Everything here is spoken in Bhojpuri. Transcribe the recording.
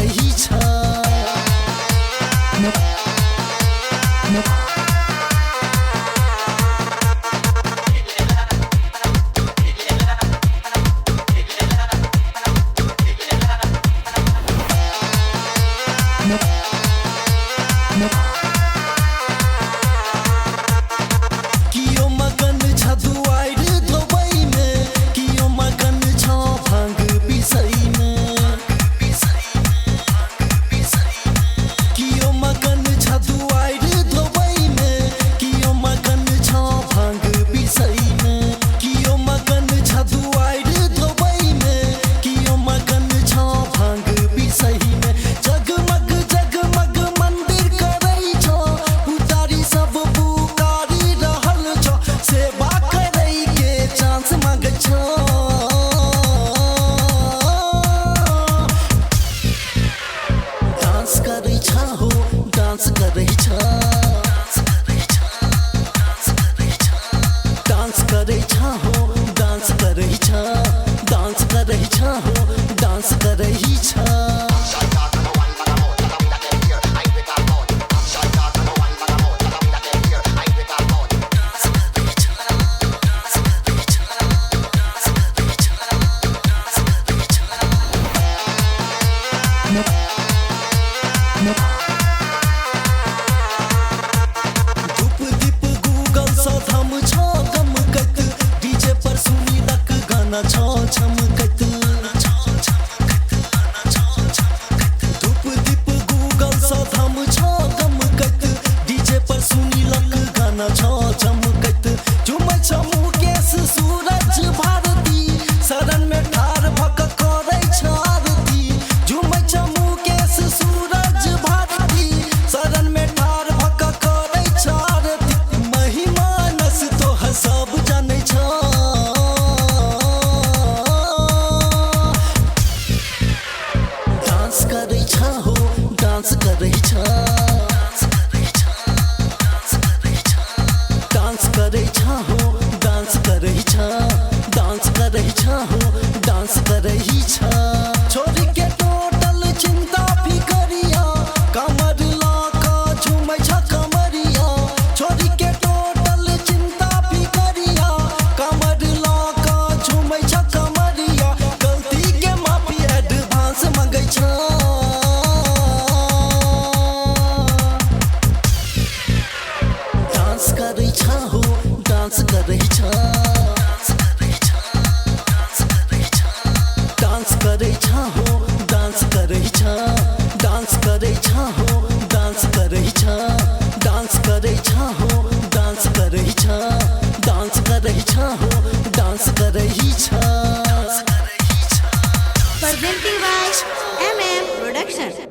करही छ कियो मगन छ दुआर धोबई में कियो मगन छ भांग पिसई में कियो मगन छ दुआर धोबई में कियो मगन छ भांग पिसई में कियो मगन छ दुआर धोबई में कियो मगन छ भांग पिसई में जगमग जगमग मंदिर करई छ पुजारी सब पुकारी रहल छ सेवा करई के चांस मांग छ डांस करई छ हो डांस करई छ डांस करई छ हो डांस करई छ डांस करई छ हो डांस करई छ धूप दीप गूगल सँ थम छ गमकत डीजे पर सुनी लक गाना छ छमकत धूप दीप गूगल सँ थम छ गमकत डीजे पर सुनी लक गाना छ छमकत झूमै छ मुकेश सूरज भारती शरण में ठार भक करै छ आरती झूमै छ मुकेश सूरज भारती शरण में ठार भक करै छ आरती महिमा नस तोह सब जानै छ डांस करै छ हो डांस करै छ डांस करै छ हो डांस करै छ डांस करै छ हो डांस करही छ छोरी के टोटल चिंता फिकरिया कमर ला का झूमै छ कमरिया छोरी के टोटल चिंता फिकरिया कमर ला का झूमै छ कमरिया गलती के माफी एडवांस मांगै छ डांस करै छ हो डांस करै छ डांस करै छ हो डांस करै छ डांस करै छ हो डांस करै छ डांस करै छ हो डांस करै छ डांस करै छ हो डांस करही छ Presenting by MM Production.